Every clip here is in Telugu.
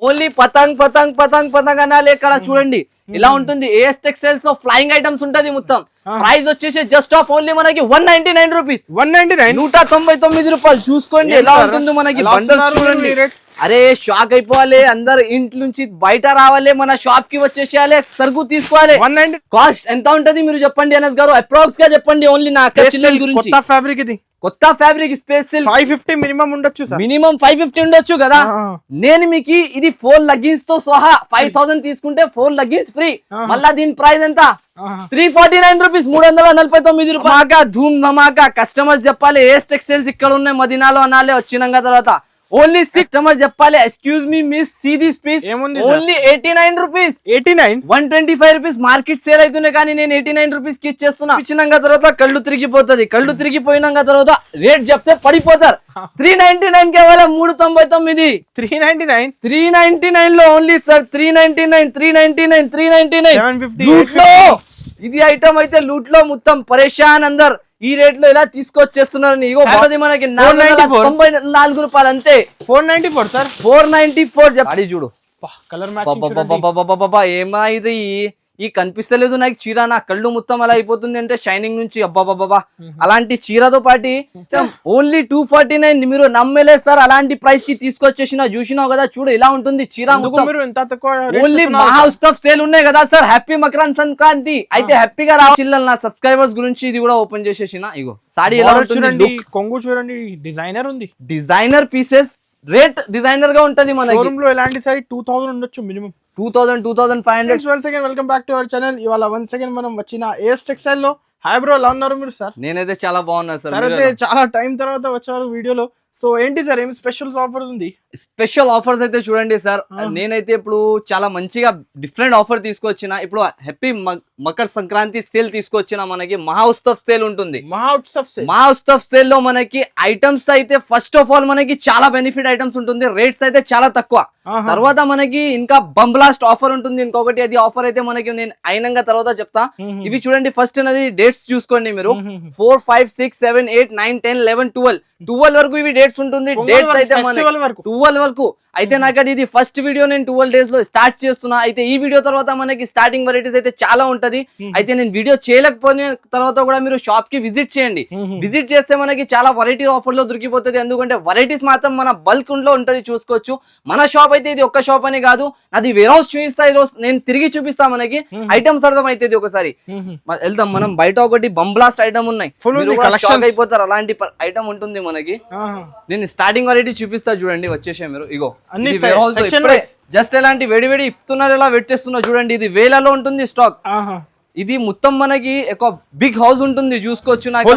ఓన్లీ పతంగ్ పతంగ్ పతంగ్ పతంగ్ అనాలి. ఇక్కడ చూడండి ఇలా ఉంటుంది. ఏఎస్ టెక్స్టైల్స్ లో ఫ్లయింగ్ ఐటమ్స్ ఉంటది మొత్తం. ప్రైస్ వచ్చేసి జస్ట్ ఆఫ్ ఓన్లీ మనకి 199 రూపీస్. 199 రూపాయలు. చూసుకోండి ఎలా ఉంటుంది మనకి బండల్స్ చూడండి. అరే షాక్ అయిపోవాలి, అందరు ఇంటి నుంచి బయట రావాలి, మన షాప్ కి వచ్చేసేయాలి, సరుకు తీసుకోవాలి. 190 కాస్ట్ ఎంత ఉంటది మీరు చెప్పండి అనస్ గారు, అప్రాక్స్ గా చెప్పండి. ఓన్లీ నా అక్క చెల్లెల గురించి. కొత్త ఫ్యాబ్రిక్ ఇది, కొత్త ఫ్యాబ్రిక్ స్పేస్ సిల్క్ 550 మినిమం ఉండొచ్చు సార్. మినిమం 550 ఉండొచ్చు కదా. నేను మీకు ఇది 4 లగ్గిన్స్ తో సహా 5000 తీసుకుంటే 4 లగ్గిన్స్ ఫ్రీ. మళ్ళా దీని ప్రైస్ ఎంత? 349 రూపీస్. 349 రూపాయలు. ధూమ్ ధమాకా. కస్టమర్స్ చెప్పాలి ఏఎస్ టెక్స్టైల్స్ ఇక్కడ ఉన్నాయి మదీనాలో అనాలి. వచ్చినాక తర్వాత ఓన్లీ కస్టమర్ చెప్పాలి excuse me miss see this piece only 89 rupees. 125 rupees market sale అవుతున్నాయి కానీ నేను 89 రూపీస్ కి ఇచ్చేస్తున్నా. ఇచ్చినాక తర్వాత కళ్ళు తిరిగిపోతుంది. కళ్ళు తిరిగిపోయినాక తర్వాత రేట్ చెప్తే పడిపోతారు. 399 కేవలం 399. 399 లో ఓన్లీ సార్ 399 లూట్ లో. ఇది ఐటమ్ అయితే లూట్ లో మొత్తం పరేషాన్ అందరు ఈ రేట్ లో ఇలా తీసుకొచ్చేస్తున్నారు. మనకి 494 రూపాయలు అంతే. 494 సార్. 494 చెప్పాలి. చూడు కలర్ ఏమా ఇది ఈ కనిపిస్తలేదు నాకు చీర. నా కళ్ళు మొత్తం అలా అయిపోతుంది అంటే షైనింగ్ నుంచి. అబ్బాబాబా అలాంటి చీరతో పాటి ఓన్లీ 249. మీరు నమ్మలేదు సార్ అలాంటి ప్రైస్ కి తీసుకొచ్చేసిన. చూసినావు కదా చూడు ఇలా ఉంటుంది చీర. ఓన్లీ మహా ఉత్సవ్ సేల్ ఉన్నాయి కదా సార్. హ్యాపీ మకరాన్ సంక్రాంతి అయితే హ్యాపీగా రావాలి. నా సబ్స్క్రైబర్స్ గురించి ఇది కూడా ఓపెన్ చేసేసిన. ఇగో సాడీ ఎలా ఉంటుంది, కొంగు చూడండి, డిజైనర్ ఉంది. డిజైనర్ పీసెస్ రేట్ డిజైనర్ గా ఉంటది. మన షోరూమ్ లో ఎలాంటి సారీ 2000 ఉండొచ్చు minimum. 2500. Once again welcome back to our channel. ఇవాళ వన్స్ అగైన్ మనం వచ్చిన ఏఎస్ టెక్స్టైల్ లో. హాయ్ బ్రో, ఎలా ఉన్నారు మీరు? సార్ నేనైతే చాలా బాగున్నా సార్. అయితే చాలా టైం తర్వాత వచ్చారు వీడియోలో. సో ఏంటి సార్ ఏం స్పెషల్ ఆఫర్ ఉంది? స్పెషల్ ఆఫర్స్ అయితే చూడండి సార్, నేనైతే ఇప్పుడు చాలా మంచిగా డిఫరెంట్ ఆఫర్ తీసుకొచ్చిన. ఇప్పుడు హ్యాపీ మకర సంక్రాంతి సేల్ తీసుకొచ్చిన. మనకి మహా ఉత్సవ్ సేల్ ఉంటుంది. మహా ఉత్సవ్ సేల్ లో మనకి ఐటమ్స్ అయితే ఫస్ట్ ఆఫ్ ఆల్ మనకి చాలా బెనిఫిట్ ఐటమ్స్ ఉంటుంది. రేట్స్ అయితే చాలా తక్కువ. తర్వాత మనకి ఇంకా బంబ్లాస్ట్ ఆఫర్ ఉంటుంది ఇంకొకటి. అది ఆఫర్ అయితే మనకి నేను అయినంగా తర్వాత చెప్తా. ఇవి చూడండి ఫస్ట్ అనేది డేట్స్ చూసుకోండి మీరు. 4, 5, 6, 7, 8, 9, 10, 11, 12 వరకు ఇవి డేట్స్ ఉంటుంది. డేట్స్ అయితే 12 వరకు. అయితే నాకు ఇది ఫస్ట్ వీడియో నేను 12 డేస్ లో స్టార్ట్ చేస్తున్నా. అయితే ఈ వీడియో తర్వాత మనకి స్టార్టింగ్ వెరైటీస్ అయితే చాలా ఉంటది. అయితే నేను వీడియో చేయలేకపోయిన తర్వాత కూడా మీరు షాప్ కి విజిట్ చేయండి. విజిట్ చేస్తే మనకి చాలా వెరైటీ ఆఫర్ లో దొరికిపోతుంది. ఎందుకంటే వెరైటీస్ మాత్రం మన బల్క్ లో ఉంటది చూసుకోవచ్చు. మన షాప్ అయితే ఇది ఒక్క షాప్ అని కాదు, అది వేర్ హౌస్ చూపిస్తా. నేను తిరిగి చూపిస్తా. మనకి ఐటమ్స్ అర్థం అవుతుంది. ఒకసారి వెళ్దాం మనం. బయట ఒకటి బంబ్లాస్ట్ ఐటమ్ ఉన్నాయి, అయిపోతారు. అలాంటి ఐటమ్ ఉంటుంది మనకి. నేను స్టార్టింగ్ వెరైటీ చూపిస్తా చూడండి. వచ్చేసా మీరు. ఇగో జస్ట్ ఎలాంటి వేడి వేడి ఇస్తున్నారు, ఎలా పెట్టేస్తున్నారు చూడండి. ఇది వేలలో ఉంటుంది స్టాక్. ఇది మొత్తం మనకి ఒక బిగ్ హౌస్ ఉంటుంది చూసుకోవచ్చు. నాకు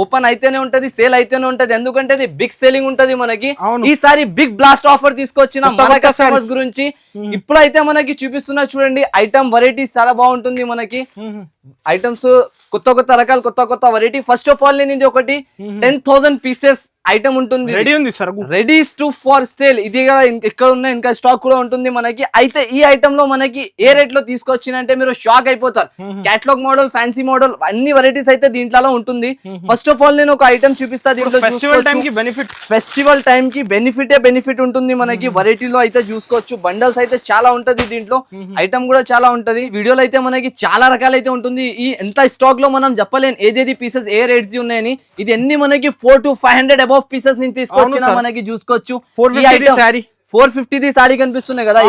ఓపెన్ అయితేనే ఉంటది, సేల్ అయితేనే ఉంటది. ఎందుకంటే ఇది బిగ్ సేలింగ్ ఉంటది మనకి. ఈసారి బిగ్ బ్లాస్ట్ ఆఫర్ తీసుకొచ్చిన మన కస్టమర్స్ గురించి ఇప్పుడైతే మనకి చూపిస్తున్నా చూడండి. ఐటమ్ వెరైటీస్ చాలా బాగుంటుంది మనకి. ఐటమ్స్ కొత్త కొత్త రకాలు, కొత్త కొత్త వెరైటీ. ఫస్ట్ ఆఫ్ ఆల్ నేను ఇది ఒకటి 10,000 పీసెస్ ఐటమ్ ఉంటుంది. Ready to for sale. ఇది ఇక్కడ ఉన్న ఇంకా స్టాక్ కూడా ఉంటుంది మనకి. అయితే ఈ ఐటమ్ లో మనకి ఏ రేట్ లో తీసుకొచ్చినంటే మీరు షాక్ అయిపోతారు. క్యాటలాగ్ మోడల్, ఫ్యాన్సీ మోడల్ అన్ని వెరైటీస్ అయితే దీంట్లో ఉంటుంది. ఫస్ట్ ఆఫ్ ఆల్ నేను ఒక ఐటమ్ చూపిస్తా. దీంట్లో ఫెస్టివల్ టైం కి బెనిఫిట్ ఉంటుంది మనకి. వెరైటీలో అయితే చూసుకోవచ్చు. బండల్స్ అయితే చాలా ఉంటది దీంట్లో. ఐటమ్ కూడా చాలా ఉంటది. వీడియోలో అయితే మనకి చాలా రకాలు అయితే ఉంటుంది. ఈ ఎంత స్టాక్ లో మనం చెప్పలేను ఏదేది పీసెస్ ఏ రేట్స్ ఉన్నాయని. ఇది అన్ని మనకి 400 to 500 అబౌవ్ పీసెస్ నుంచి తీసుకొచ్చిన మనకి చూసుకోవచ్చు. 450 సారీ కనిపిస్తున్నాయి కదా.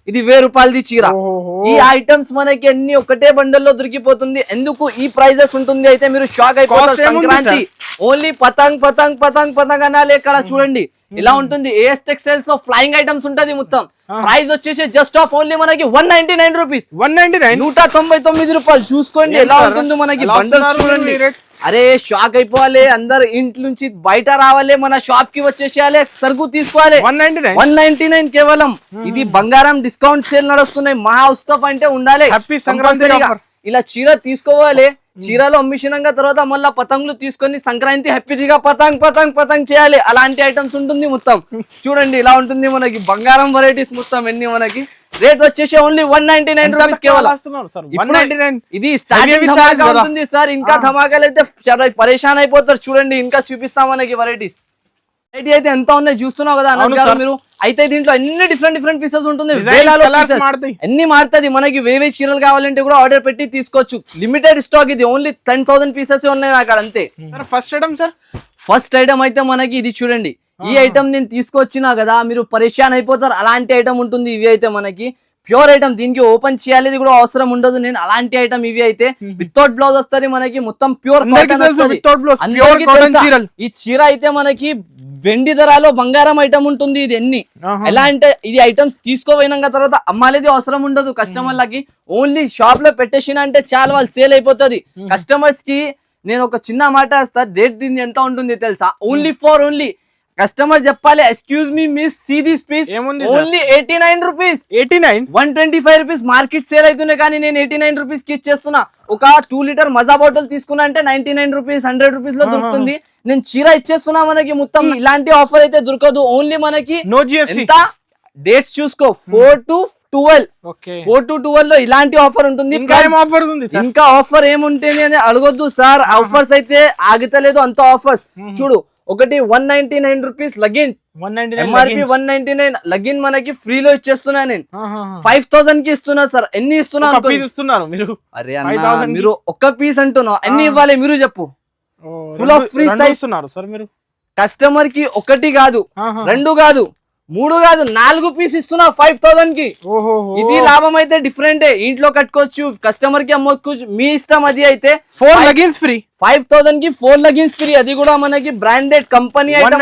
ఇది 1000 రూపాయలది చీర. ఈ ఐటమ్స్ మనకి అన్ని ఒకటే బండల్ లో దొరికిపోతుంది. ఎందుకు ఈ ప్రైజెస్ ఉంటుంది అయితే మీరు షాక్ అయిపోతారు. సంక్రాంతి ఓన్లీ పతంగ్ పతంగ్ పతంగ్ పతంగ్ అనాలి. ఇక్కడ చూడండి ఇలా ఉంటుంది. ఏఎస్ టెక్స్టైల్స్ లో ఫ్లయింగ్ ఐటమ్స్ ఉంటది మొత్తం. ప్రైస్ వచ్చేసి జస్ట్ ఆఫ్ ఓన్లీ మనకి 199 రూపీస్. 199 రూపాయలు. చూసుకోండి ఎలా ఉంటుంది మనకి బండల్స్ చూడండి. అరే షాక్ అయిపోవాలి, అందరు ఇంటి నుంచి బయట రావాలి, మన షాప్ కి వచ్చేసేయాలి, సరుకు తీసుకోవాలి. 199 కేవలం. ఇది బంగారం డిస్కౌంట్ సేల్ నడుస్తున్నాయి. మహా ఉత్సవ్ అంటే ఉండాలి. ఇలా చీర తీసుకోవాలి. చీరలో అమ్మిషనంగా తర్వాత మళ్ళీ పతంగులు తీసుకొని సంక్రాంతి హ్యాపీగా పతంగ్ పతంగ్ పతంగ్ చేయాలి. అలాంటి ఐటమ్స్ ఉంటుంది మొత్తం. చూడండి ఇలా ఉంటుంది మనకి బంగారం వెరైటీస్ మొత్తం ఎన్ని మనకి. రేట్ వచ్చేసి ఓన్లీ 199 రూపీస్ కేవలం. ఇది స్టార్టింగ్ ధమాకా ఉంటుంది సార్. ఇంకా ధమాకాలు అయితే పరేషాన్ అయిపోతారు. చూడండి ఇంకా చూపిస్తాం మనకి వెరైటీస్. వెరైటీ అయితే ఎంత ఉన్నాయి చూస్తున్నావు కదా అనంత్ గారు మీరు. అయితే దీంట్లో అన్ని డిఫరెంట్ పీసెస్ ఉంటుంది, అన్ని మారుతుంది. మనకి వేవే చీరలు కావాలంటే కూడా ఆర్డర్ పెట్టి తీసుకోవచ్చు. లిమిటెడ్ స్టాక్ ఇది, ఓన్లీ 10,000 పీసెస్ ఉన్నాయి అక్కడ అంతే. First item sir, first item అయితే మనకి ఇది చూడండి. ఈ ఐటమ్ నేను తీసుకొచ్చినా కదా మీరు పరేషాన్ అయిపోతారు, అలాంటి ఐటమ్ ఉంటుంది. ఇవి అయితే మనకి ప్యూర్ ఐటమ్, దీనికి ఓపెన్ చేయాలి కూడా అవసరం ఉండదు. నేను అలాంటి ఐటమ్ ఇవి అయితే వితౌట్ బ్లౌజ్ వస్తుంది మనకి, మొత్తం ప్యూర్ ఈ చీర అయితే మనకి వెండి ధరలో బంగారం ఐటమ్ ఉంటుంది. ఇది ఎన్ని ఎలా అంటే ఇది ఐటమ్స్ తీసుకోపోయినాక తర్వాత అమ్మాలేది అవసరం ఉండదు కస్టమర్లకి. ఓన్లీ షాప్ లో పెట్టేసిన అంటే చాలా వాళ్ళు సేల్ అయిపోతుంది. కస్టమర్స్ కి నేను ఒక చిన్న మాట వేస్తా, రేట్ దీన్ని ఎంత ఉంటుంది తెలుసా? ఓన్లీ కస్టమర్ చెప్పాలి, excuse me miss see this piece, only 89 rupees. 125 rupees market sale అవుతున్నాయి, కానీ నేను 89 రూపీస్ కి ఇచ్చేస్తున్నా. ఒక 2 లీటర్ మజా బాటిల్ తీసుకున్నా అంటే 99 రూపీస్ 100 రూపీస్ లో దొరుకుతుంది. నేను చీర ఇచ్చేస్తున్నా మనకి. మొత్తం ఇలాంటి ఆఫర్ అయితే దొరకదు. ఓన్లీ మనకి ఎంత డేట్స్ చూసుకో, 4 to 12 లో ఇలాంటి ఆఫర్ ఉంటుంది. ఇంకా ఆఫర్ ఏముంటుంది అని అడగొద్దు సార్. ఆఫర్స్ అయితే ఆగుతలేదు అంత ఆఫర్స్. చూడు, ఒకటి 199 రూపీస్ లగిన్, ఎంఆర్పి 199 లగిన్ మనకి ఫ్రీలో ఇచ్చేస్తున్నా. నేను 5,000 కి ఇస్తున్నా సార్. ఎన్ని ఇస్తున్నారు మీరు? అరే అన్న, మీరు ఒక్క పీస్ అంటున్నా, ఎన్ని ఇవ్వాలి మీరు చెప్పు? Full of free size sir మీరు. కస్టమర్ కి ఒకటి కాదు, 2 కాదు, 3 కాదు, 4 పీస్ ఇస్తున్నా 5,000 కి. ఇది లాభం అయితే డిఫరెంట్. ఇంట్లో కట్టుకోవచ్చు, కస్టమర్ కి అమ్మొచ్చు, మీ ఇష్టం. అది అయితే 4 లగిన్స్ ఫ్రీ, 5,000 కి 4 లగిన్స్ ఫ్రీ. అది కూడా మనకి branded company item.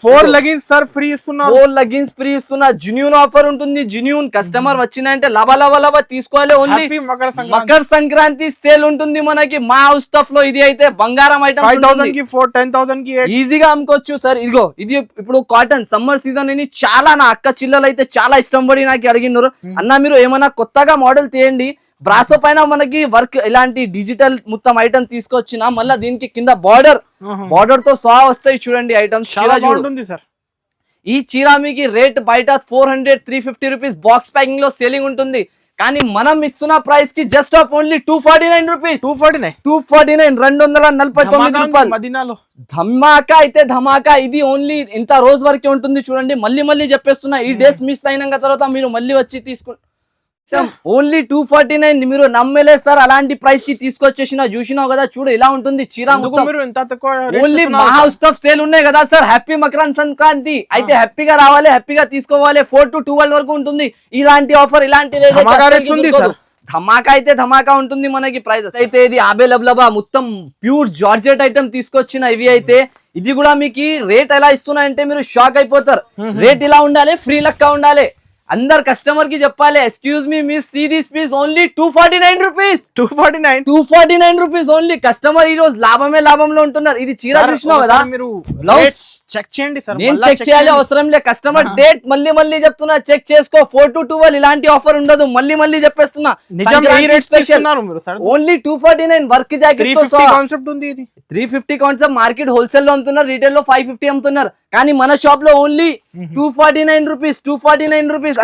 4 leggings sir free ఇస్తున్నా, 4 లగిన్స్ ఫ్రీ ఇస్తున్నా. జెన్యూన్ ఆఫర్ ఉంటుంది. జెన్యూన్ కస్టమర్ వచ్చినంటే లబ తీసుకోవాలి. ఓన్లీ మకర సంక్రాంతి సేల్ ఉంటుంది మనకి మా హౌస్ స్టఫ్ లో. ఇది అయితే బంగారం ఐటమ్, 5,000 కి 4, 10,000 కి ఈజీగా అమ్ముకోవచ్చు సార్. ఇదిగో ఇది ఇప్పుడు కాటన్ సమ్మర్ సీజన్ అని చాలా నా అక్క చిల్లలు అయితే చాలా ఇష్టం పడి నాకు అడిగినారు, అన్న మీరు ఏమైనా కొత్తగా మోడల్ తీయండి. బ్రాసో పైన మనకి వర్క్ ఇలాంటి డిజిటల్ మొత్తం ఐటమ్ తీసుకొచ్చిన, మళ్ళీ దీనికి కింద బార్డర్ తో సహా వస్తాయి. చూడండి ఐటమ్ చాలా బాగుంటుంది సార్. ఈ చీర మీకు రేట్ బయట 400-350 రూపీస్ బాక్స్ ప్యాకింగ్ లో సేలింగ్ ఉంటుంది, కానీ మనం ఇస్తున్న ప్రైస్ కి జస్ట్ ఆఫ్ ఓన్లీ 249 రూపీస్. 249 249 రూపాయలు. ధమాకా అయితే ధమాకా. ఇది ఓన్లీ ఇంత రోజు వరకే ఉంటుంది. చూడండి, మళ్ళీ చెప్పేస్తున్నా, ఈ డేస్ మిస్ అయినాక తర్వాత మీరు మళ్ళీ వచ్చి తీసుకుంటారు. ఓన్లీ 249. మీరు నమ్మలేదు సార్, అలాంటి ప్రైస్ కి తీసుకొచ్చేసిన. చూసినావు కదా, చూడు ఇలా ఉంటుంది చీర. ఓన్లీ మా హౌస్ స్టఫ్ సేల్ ఉన్నాయి కదా సార్. హ్యాపీ మకర సంక్రాంతి అయితే హ్యాపీగా రావాలి, హ్యాపీగా తీసుకోవాలి. 4 to 12 వరకు ఉంటుంది ఇలాంటి ఆఫర్. ఇలాంటి ధమాకా అయితే ధమాకా ఉంటుంది మనకి. ప్రైస్ అయితే ఇది ఆబేలబ్లబా మొత్తం ప్యూర్ జార్జెట్ ఐటమ్ తీసుకొచ్చిన. ఇవి అయితే ఇది కూడా మీకు రేట్ ఎలా ఇస్తున్నాయంటే మీరు షాక్ అయిపోతారు. రేట్ ఇలా ఉండాలి, ఫ్రీ లెక్క ఉండాలి. అందరు కస్టమర్ కి చెప్పాలి, excuse me miss see this piece, only 249 rupees. 249 rupees only. Customer ఈ రోజు లాభంలో ఉంటున్నారు. ఇది చీర చూసినావు కదా, బ్లౌజ్ చెక్ చేయండి సార్. నేను చెక్ చేయాలి అవసరం లేదు. కస్టమర్ డేట్ మళ్ళీ చెప్తున్నా, చెక్ చేసుకో. 4 to 12 ఇలాంటి ఆఫర్ ఉండదు. మళ్ళీ చెప్పేస్తున్నా, స్పెషల్ ఓన్లీ 249. వర్క్ జాకెట్ తో 350 కాన్సెప్ట్. మార్కెట్ హోల్సేల్ లో అమ్ముతున్నారు, రీటైల్ లో 550 అమ్ముతున్నారు, కానీ మన షాప్ లో ఓన్లీ 249 రూపీస్. 249 రూపీస్.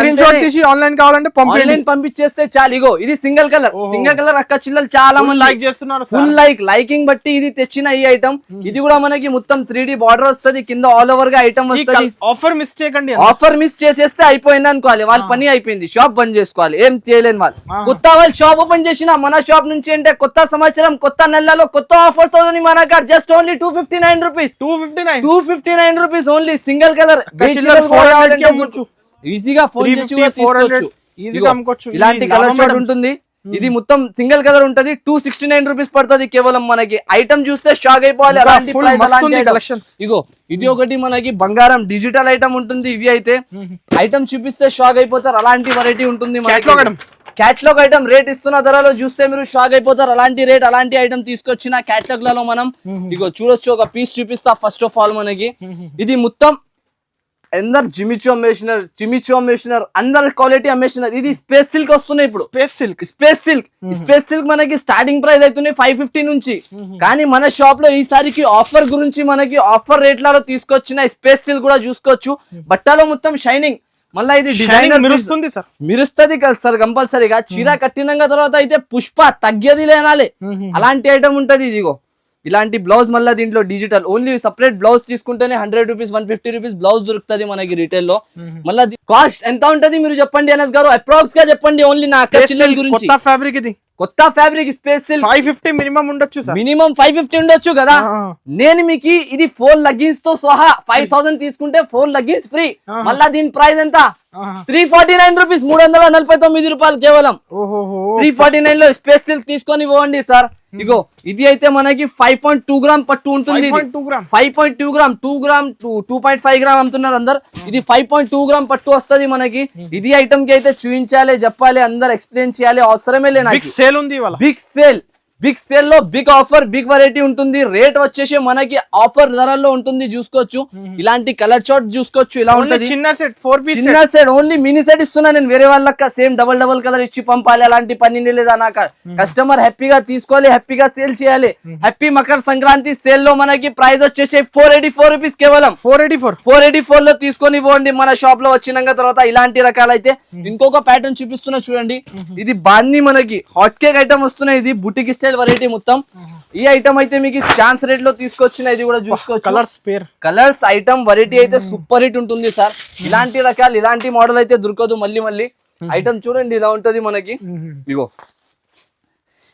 ఆన్లైన్ కావాలంటే ఆన్లైన్ పంపించేస్తే చాలు. ఇగో ఇది సింగిల్ కలర్ అక్క చిల్లలు చాలా మంది లైక్ చేస్తున్నారు. ఫుల్ లైకింగ్ బట్టి ఇది తెచ్చిన ఈ ఐటమ్. ఇది కూడా మనకి మొత్తం 3D బార్డర్ వస్తుంది, కింద ఆల్ ఓవర్ గా ఐటమ్ వస్తుంది. ఆఫర్ మిస్ చేయకండి. ఆఫర్ మిస్ చేసేస్తే అయిపోయింది అనుకోవాలి, వాళ్ళ పని అయిపోయింది, షాప్ బంద్ చేసుకోవాలి, ఏం చేయలేని వాళ్ళు. కొత్త వాళ్ళు షాప్ ఓపెన్ చేసిన మన షాప్ నుంచి అంటే కొత్త సంవత్సరం కొత్త నెలలో కొత్త ఆఫర్ తో మన just only 259 rupees. 259 rupees only. Single colour ఈజీగా ఫోన్ చేసి తీసుకోవచ్చు. ఇలాంటి కలర్ షాట్ ఉంటుంది. ఇది మొత్తం సింగిల్ కలర్ ఉంటది. 269 రూపీస్ పడుతుంది కేవలం. మనకి ఐటమ్ చూస్తే షాక్ అయిపోవాలి. ఇగో ఇది ఒకటి మనకి బంగారం డిజిటల్ ఐటమ్ ఉంటుంది. ఇవి అయితే ఐటమ్ చూపిస్తే షాక్ అయిపోతారు. అలాంటి వెరైటీ ఉంటుంది. క్యాట్లాగ్ ఐటమ్ రేట్ ఇస్తున్న ధరలో చూస్తే మీరు షాక్ అయిపోతారు. అలాంటి రేట్ అలాంటి ఐటమ్ తీసుకొచ్చిన క్యాట్లాగ్ లలో మనం ఇగో చూడొచ్చు. ఒక పీస్ చూపిస్తా. ఫస్ట్ ఆఫ్ ఆల్ మనకి ఇది మొత్తం అందరు జిమిచో అమ్మేసినారు, అందరు క్వాలిటీ అమ్మేసినారు. ఇది స్పేస్ సిల్క్ వస్తున్నాయి ఇప్పుడు. స్పేస్ సిల్క్ మనకి స్టార్టింగ్ ప్రైస్ అవుతున్నాయి 550 నుంచి. కానీ మన షాప్ లో ఈసారికి ఆఫర్ గురించి మనకి ఆఫర్ రేట్లలో తీసుకొచ్చిన స్పేస్ సిల్క్ కూడా చూసుకోవచ్చు. బట్టలో మొత్తం షైనింగ్. మళ్ళీ ఇది డిజైనర్ మిరుస్తుంది కదా సార్ కంపల్సరీగా. చీర కట్టినాక తర్వాత అయితే పుష్ప తగ్గేది లేనాలి, అలాంటి ఐటమ్ ఉంటది. ఇదిగో ఇలాంటి బ్లౌజ్ మళ్ళీ దీంట్లో డిజిటల్ ఓన్లీ సపరేట్ బ్లౌజ్ తీసుకుంటేనే 100 రూపీస్ 150 రూపీస్ బ్లౌజ్ దొరుకుతుంది మనకి రీటైల్ లో. మళ్ళీ కాస్ట్ ఎంత ఉంటది మీరు చెప్పండి అనస్ గారు, అప్రాక్స్ గా చెప్పండి ఓన్లీ నా అక్క చెల్లెల గురించి. కొత్త ఫ్యాబ్రిక్ ఇది, కొత్త ఫ్యాబ్రిక్ స్పేస్ సిల్క్ 550 మినిమం ఉండొచ్చు సార్, మినిమం 550 ఉండొచ్చు కదా. నేను మీకు ఇది 4 లెగ్గిన్స్ తో సహా 5000 తీసుకుంటే 4 లెగ్గిన్స్ ఫ్రీ. మళ్ళా దీని ప్రైస్ ఎంత 349 రూపీస్, 349 రూపాయలు కేవలం. 349 లో స్పేస్ సిల్క్ తీసుకొని పోండి సార్. ఇగో ఇది అయితే మనకి 5.2 గ్రామ్ పట్టు ఉంటుంది, 5.2 గ్రామ్ 2 గ్రామ్ 2.5 గ్రామ్ అమ్ముతున్నారు అందరు. ఇది 5.2 గ్రామ్ పట్టు వస్తుంది మనకి. ఇది ఐటమ్ కి అయితే చూపించాలి, చెప్పాలి, అందరు ఎక్స్ప్లెయిన్ చేయాలి, అవసరమే లేదు. బిగ్ సేల్ ఉంది ఇవాళ, బిగ్ సేల్ లో బిగ్ ఆఫర్, బిగ్ వెరైటీ ఉంటుంది. రేట్ వచ్చేసి మనకి ఆఫర్ ధరల్లో ఉంటుంది, చూసుకోవచ్చు. ఇలాంటి కలర్ చార్ట్ చూసుకోవచ్చు, ఇలా ఉంటుంది. చిన్న సెట్ 4 పీస్ చిన్న సెట్ ఓన్లీ మినీ సెట్ ఇస్తున్నా నేను, వేరే వాళ్ళకి సేమ్ డబల్ కలర్ ఇచ్చి పంపాలి అలాంటి పని లేదా నాకు. కస్టమర్ హ్యాపీగా తీసుకోవాలి, హ్యాపీగా సేల్ చేయాలి. హ్యాపీ మకర సంక్రాంతి సేల్ లో మనకి ప్రైస్ వచ్చేసి 484 రూపీస్ కేవలం. 484 లో తీసుకొని పోండి మన షాప్ లో వచ్చినాక. తర్వాత ఇలాంటి రకాలైతే ఇంకొక ప్యాటర్న్ చూపిస్తున్నా చూడండి. ఇది బాంది మనకి హాట్ కేక్ ఐటమ్ వస్తున్నాయి. ఇది బుటిక్ స్టైల్ వెరైటీ మొత్తం. ఈ ఐటమ్ అయితే మీకు ఛాన్స్ రేట్ లో తీసుకొచ్చిన, ఇది కూడా చూసుకోవచ్చు. కలర్స్ ఐటమ్ వెరైటీ అయితే సూపర్ హిట్ ఉంటుంది సార్. ఇలాంటి రకాలు ఇలాంటి మోడల్ అయితే దొరకదు మళ్ళీ. ఐటమ్ చూడండి ఇలా ఉంటది మనకి. ఇగో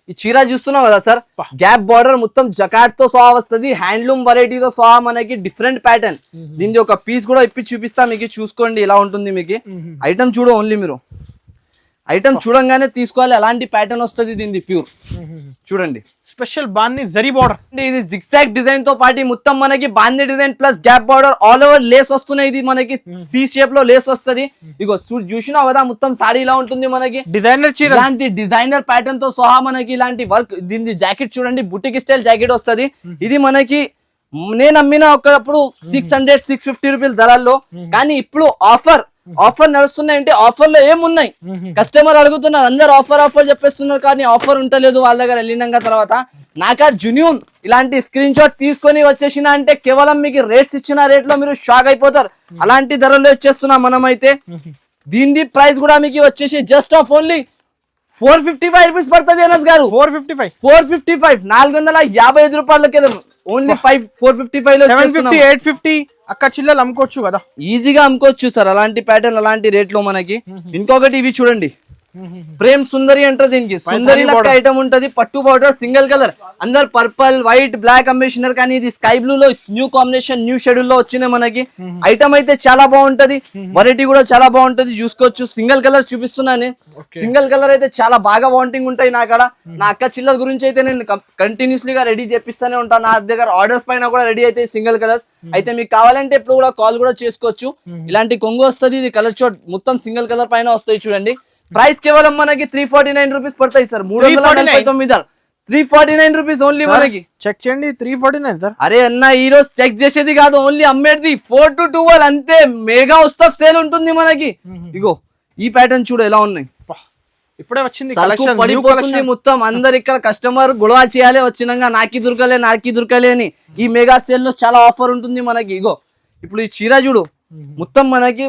ఈ చీర చూస్తున్నావు కదా సార్, గ్యాప్ బార్డర్ మొత్తం జకాట్ తో సహా వస్తుంది, హ్యాండ్లూమ్ వెరైటీతో సహా మనకి డిఫరెంట్ ప్యాటర్న్. దీనికి ఒక పీస్ కూడా ఇప్పి చూపిస్తా మీకు, చూసుకోండి ఇలా ఉంటుంది మీకు. ఐటమ్ చూడు ఓన్లీ మీరు, ఐటమ్ చూడంగానే తీసుకోవాలి, అలాంటి ప్యాటర్న్ వస్తుంది దీనికి ప్యూర్. చూడంండి స్పెషల్ బాంది జరీ బార్డర్, ఇది జిగ్జాగ్ డిజైన్ తో పాటు మొత్తం మనకి బాంది design plus gap border all over lace వస్తున్నాయి. ఇది మనకి సి షేప్ లో లేస్ వస్తుంది. ఇగో చూసినావు కదా మొత్తం సాడీ ఇలా ఉంటుంది మనకి. డిజైనర్ చీర, ఇలాంటి డిజైనర్ ప్యాటర్న్ తో సహా మనకి ఇలాంటి వర్క్. దీని జాకెట్ చూడండి, బుటిక్ స్టైల్ జాకెట్ వస్తుంది. ఇది మనకి నేను అమ్మిన ఒకప్పుడు 600-650 రూపాయల ధరల్లో, కానీ ఇప్పుడు ఆఫర్ నడుస్తున్నాయి. అంటే ఆఫర్ లో ఏమున్నాయి కస్టమర్ అడుగుతున్నారు, అందరు ఆఫర్ చెప్పేస్తున్నారు, కానీ ఆఫర్ ఉంటలేదు వాళ్ళ దగ్గర. వెళ్ళినాక తర్వాత నాకా జున్యూన్ ఇలాంటి స్క్రీన్ షాట్ తీసుకొని వచ్చేసిన అంటే కేవలం మీకు రేట్స్ ఇచ్చిన రేట్ లో మీరు షాక్ అయిపోతారు. అలాంటి ధరల్లో వచ్చేస్తున్నాం మనమైతే. దీని ప్రైస్ కూడా మీకు వచ్చేసి జస్ట్ ఆఫ్ ఓన్లీ 455 రూపీస్ పడుతుంది అనస్ గారు. 455 455 రూపాయలకి ఓన్లీ 455 లో 750 850 అక్క చిల్లలు అమ్ముకోవచ్చు కదా, ఈజీగా అమ్ముకోవచ్చు సార్. అలాంటి ప్యాటర్న్ అలాంటి రేట్ లో మనకి. ఇంకొకటి ఇవి చూడండి, ప్రేమ్ సుందరి అంటారు దీనికి. సుందరి లెక్క ఐటమ్ ఉంటది, పట్టు బార్డర్ సింగిల్ కలర్, అందరు పర్పల్ వైట్ బ్లాక్ అంబేషనర్, కానీ ఇది స్కై బ్లూ లో న్యూ కాంబినేషన్ న్యూ షెడ్యూల్ లో వచ్చినాయి మనకి. ఐటమ్ అయితే చాలా బాగుంటది, వెరైటీ కూడా చాలా బాగుంటది, చూసుకోవచ్చు. సింగిల్ కలర్ చూపిస్తున్నాను, సింగిల్ కలర్ అయితే చాలా బాగా వాంటింగ్ ఉంటాయి నా కాడ. నా అక్క చిల్లల గురించి అయితే నేను కంటిన్యూస్లీగా రెడీ చేపిస్తూనే ఉంటాను. నా దగ్గర ఆర్డర్స్ పైన కూడా రెడీ అయితే సింగిల్ కలర్స్ అయితే మీకు కావాలంటే ఇప్పుడు కూడా కాల్ కూడా చేసుకోవచ్చు. ఇలాంటి కొంగు వస్తుంది, ఇది కలర్ షోట్ మొత్తం సింగిల్ కలర్ పైన వస్తాయి చూడండి. ప్రైస్ కేవలం మనకి 349 రూపీస్ పడతాయి సార్. 349 రూపీస్ ఓన్లీ మనకి. చెక్ చేయండి 349 సార్. అరే అన్న ఈ రోజు చెక్ చేసేది కాదు, ఓన్లీ అమ్మేది 4 to 12 అంతే. మెగా ఉత్సవ్ సేల్ ఉంటుంది మనకి. ఇగో ఈ ప్యాటర్న్ చూడు ఎలా ఉన్నాయి, ఇప్పుడే వచ్చింది పడిపోతుంది మొత్తం. అందరు ఇక్కడ కస్టమర్ గొడవ చేయాలి వచ్చినాక, నాకి దొరకలే అని. ఈ మెగా సేల్ లో చాలా ఆఫర్ ఉంటుంది మనకి. ఇగో ఇప్పుడు ఈ చీర చూడు, మొత్తం మనకి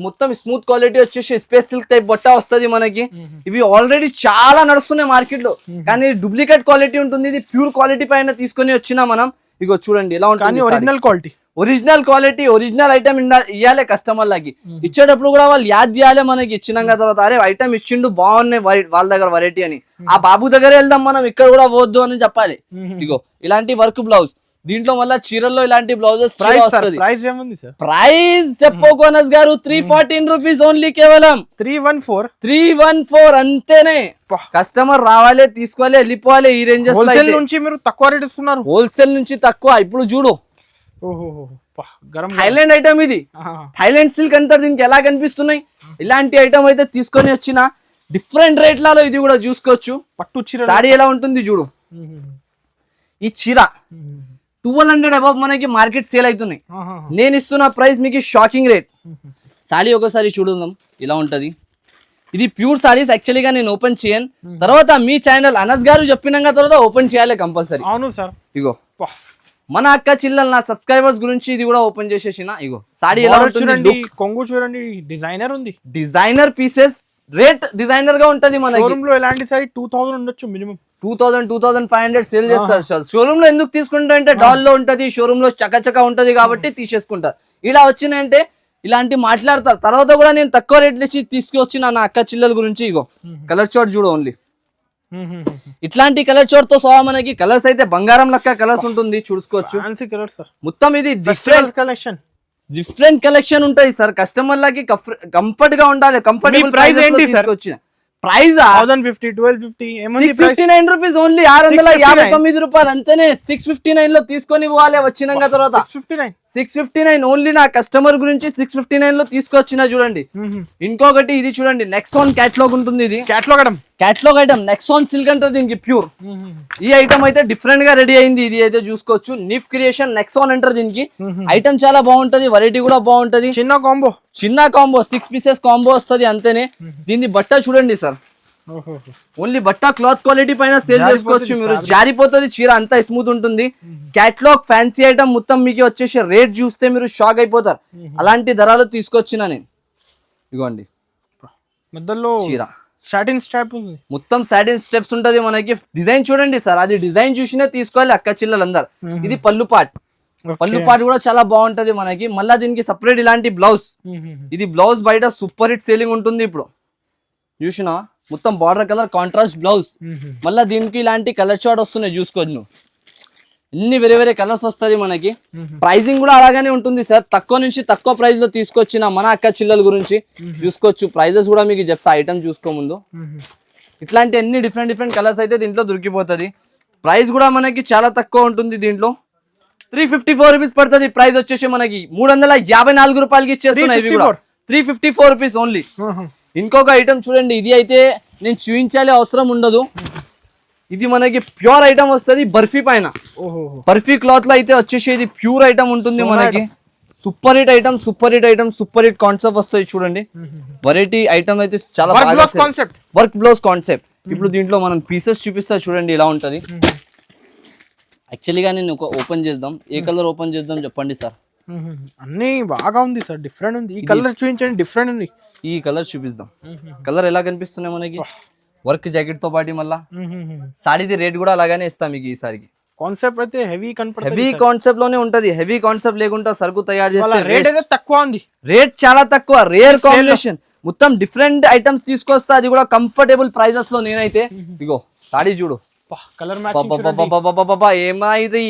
మొత్తం స్మూత్ క్వాలిటీ వచ్చేసి స్పేస్ సిల్క్ టైప్ బట్ట వస్తుంది మనకి. ఇవి ఆల్రెడీ చాలా నడుస్తున్నాయి మార్కెట్ లో, కానీ డూప్లికేట్ క్వాలిటీ ఉంటుంది. ఇది ప్యూర్ క్వాలిటీ పైన తీసుకొని వచ్చినా మనం. ఇగో చూడండి ఎలా ఉంటుంది, ఒరిజినల్ క్వాలిటీ ఒరిజినల్ ఐటమ్ ఇవ్వాలి కస్టమర్ లకి. ఇచ్చేటప్పుడు కూడా వాళ్ళు యాద్ చేయాలి మనకి. ఇచ్చినాక తర్వాత అరే ఐటమ్ ఇచ్చిండు బాగున్నాయి వాళ్ళ దగ్గర వెరైటీ అని, ఆ బాబు దగ్గర వెళ్దాం మనం, ఇక్కడ కూడా పోవద్దు అని చెప్పాలి. ఇగో ఇలాంటి వర్క్ బ్లౌజ్, దీంట్లో మళ్ళీ చీరల్లో ఇలాంటి బ్లౌజెస్ ప్రైస్ చెప్పుకోనస్ గారు 314 రూపీస్ ఓన్లీ, కేవలం 314 అంతేనే. కస్టమర్ రావాలి, తీసుకోవాలి, వెళ్ళిపోవాలి. ఈ రేంజెస్ నుంచి మీరు తక్కువ రేట్ ఇస్తున్నారు, హోల్సేల్ నుంచి తక్కువ. ఇప్పుడు చూడు థైలాండ్ ఐటమ్, ఇది థైలాండ్ సిల్క్ అంటారు దీనికి. ఎలా కనిపిస్తున్నాయి ఇలాంటి ఐటమ్ అయితే తీసుకొని వచ్చిన డిఫరెంట్ రేట్లలో. ఇది కూడా చూసుకోవచ్చు. పట్టు చీర సాడీ ఎలా ఉంటుంది చూడు. ఈ చీర 1200 అబౌవ్ మనకి మార్కెట్ సేల్ అవుతున్నాయి. నేను ఇస్తున్న ప్రైస్ మీకు షాకింగ్ రేట్. సాడీ ఒకసారి చూద్దాం ఇలా ఉంటది. ఇది ప్యూర్ సారీస్. యాక్చువల్లీగా నేను ఓపెన్ చేయను, తర్వాత మీ ఛానల్ అనస్ గారు చెప్పినాక తర్వాత ఓపెన్ చేయాలి కంపల్సరీ. అవును సార్. ఇగో మన అక్క చిల్లలు నా సబ్స్క్రైబర్స్ గురించి ఇది కూడా ఓపెన్ చేసేసిన. ఇగో సాడీ ఎలా ఉంటుంది, కొంగు చూడండి, డిజైనర్ ఉంది, డిజైనర్ పీసెస్. రేట్ డిజైనర్ గా ఉంటది మన షోరూమ్ లో. ఎలాంటి సారీ 2000 ఉండొచ్చు మినిమం. 2,500 సేల్ చేస్తారు సార్. షోరూమ్ లో ఎందుకు తీసుకుంటారు అంటే డాల్ లో ఉంటది, షోరూమ్ లో చకచక ఉంటది కాబట్టి తీసేసుకుంటారు. ఇలా వచ్చినాయంటే ఇలాంటి మాట్లాడతారు. తర్వాత కూడా నేను తక్కువ రేట్ చేసి తీసుకొచ్చిన నా అక్క చిల్లల గురించి. ఇగో కలర్ చార్ట్ చూడు, ఓన్లీ ఇట్లాంటి కలర్ చార్ట్ తో సహా మనకి కలర్స్ అయితే బంగారం లెక్క కలర్స్ ఉంటుంది, చూసుకోవచ్చు. మొత్తం ఇది డిఫరెంట్ కలెక్షన్ ఉంటాయి సార్. కస్టమర్ లకి కంఫర్ట్ గా ఉండాలి. కంఫర్టబుల్ ప్రైస్ ఏంటి సార్? ప్రైజ్ 1050 1250 659 రూపీస్ ఓన్లీ, 659 రూపాయలు అంతేనే. 659 లో తీసుకొని పోవాలి వచ్చినాక తర్వాత. 659 ఓన్లీ నా కస్టమర్ గురించి 659 లో తీసుకొచ్చిన. చూడండి ఇంకొకటి ఇది చూడండి, నెక్సాన్ క్యాటలాగ్ ఉంటుంది. ఇది క్యాటలాగ్ ఐటమ్ నెక్సాన్ సిల్క్ అంటారు దీనికి, ప్యూర్. ఈ ఐటమ్ అయితే డిఫరెంట్ గా రెడీ అయింది. ఇది అయితే చూసుకోవచ్చు, నిఫ్ క్రియేషన్ నెక్సాన్ అంటారు దీనికి. ఐటమ్ చాలా బాగుంటది, వెరైటీ కూడా బాగుంటది. చిన్న కాంబో 6 పీసెస్ కాంబో వస్తుంది అంతేనే. దీన్ని బట్ట చూడండి సార్, ఓన్లీ బట్ట క్లాత్ క్వాలిటీ పైన సేల్ చేసుకోవచ్చు మీరు. జారిపోతుంది చీర, అంతా స్మూత్ ఉంటుంది. క్యాటలాగ్ ఫ్యాన్సీ ఐటమ్ మొత్తం మీకు వచ్చేసి రేట్ చూస్తే మీరు షాక్ అయిపోతారు. అలాంటి ధరలు తీసుకొచ్చిన నేను. ఇదిగోండి చీర మొత్తం సాటిన్ స్టెప్స్ ఉంటది మనకి. డిజైన్ చూడండి సార్, అది డిజైన్ చూసినే తీసుకోవాలి అక్క చిల్లలందరు. ఇది పళ్ళు పార్ట్ కూడా చాలా బాగుంటది మనకి. మళ్ళీ దీనికి సపరేట్ ఇలాంటి బ్లౌజ్. ఇది బ్లౌజ్ బయట సూపర్ హిట్ సేలింగ్ ఉంటుంది ఇప్పుడు. చూసినా మొత్తం బార్డర్ కలర్ కాంట్రాస్ట్ బ్లౌజ్. మళ్ళీ దీనికి ఇలాంటి కలర్ చార్ట్ వస్తున్నాయి, చూసుకోండి నువ్వు. ఇన్ని వేరే కలర్స్ వస్తుంది మనకి. ప్రైజింగ్ కూడా అలాగానే ఉంటుంది సార్. తక్కువ నుంచి తక్కువ ప్రైస్ లో తీసుకొచ్చిన మన అక్క చిల్లల గురించి చూసుకోవచ్చు. ప్రైజెస్ కూడా మీకు చెప్తా, ఐటమ్ చూసుకోముందు. ఇట్లాంటి అన్ని డిఫరెంట్ కలర్స్ అయితే దీంట్లో దొరికిపోతుంది. ప్రైస్ కూడా మనకి చాలా తక్కువ ఉంటుంది. దీంట్లో 354 రూపీస్ పడుతుంది. ప్రైస్ వచ్చేసి మనకి 354 రూపాయలకి ఇచ్చేస్తున్నాయి. 354 రూపీస్ ఓన్లీ. ఇంకొక ఐటమ్ చూడండి, ఇది అయితే నేను చూపించాలి అవసరం ఉండదు. ఇది మనకి ప్యూర్ ఐటమ్ వస్తుంది బర్ఫీ పైన. బర్ఫీ క్లాత్ లో అయితే వచ్చేసి ఇది ప్యూర్ ఐటమ్ ఉంటుంది మనకి. Super hit item, super hit concept వస్తుంది చూడండి. వెరైటీ ఐటమ్ అయితే చాలా వర్క్ బ్లౌజ్ కాన్సెప్ట్. ఇప్పుడు దీంట్లో మనం పీసెస్ చూపిస్తా చూడండి, ఇలా ఉంటది. యాక్చువల్గా నేను ఓపెన్ చేద్దాం. ఏ కలర్ ఓపెన్ చేద్దాం చెప్పండి సార్? అన్ని బాగా ఉంది సార్, డిఫరెంట్ ఉంది. ఈ కలర్ చూపించండి, డిఫరెంట్ ఉంది. ఈ కలర్ చూపిస్తాం. కలర్ ఎలా కనిపిస్తున్నాయి మనకి? వర్క్ జాకెట్ తో పాటు మళ్ళా సాడీది రేట్ కూడా అలాగానే ఇస్తాం మీకు. ఈసారికి కాన్సెప్ట్ అయితే హెవీ కాన్సెప్ట్ లోనే ఉంటది. హెవీ కాన్సెప్ట్ లేకుండా సరుకు తయారు చేస్తే రేట్ అయితే తక్కువ ఉంది. రేట్ చాలా తక్కువ, రేర్ కాంబినేషన్. మొత్తం డిఫరెంట్ ఐటమ్స్ తీసుకొస్తా, అది కూడా కంఫర్టబుల్ ప్రైజెస్ లో. నేనైతే ఇగో సాడీ చూడు, కలర్ ఏమైతే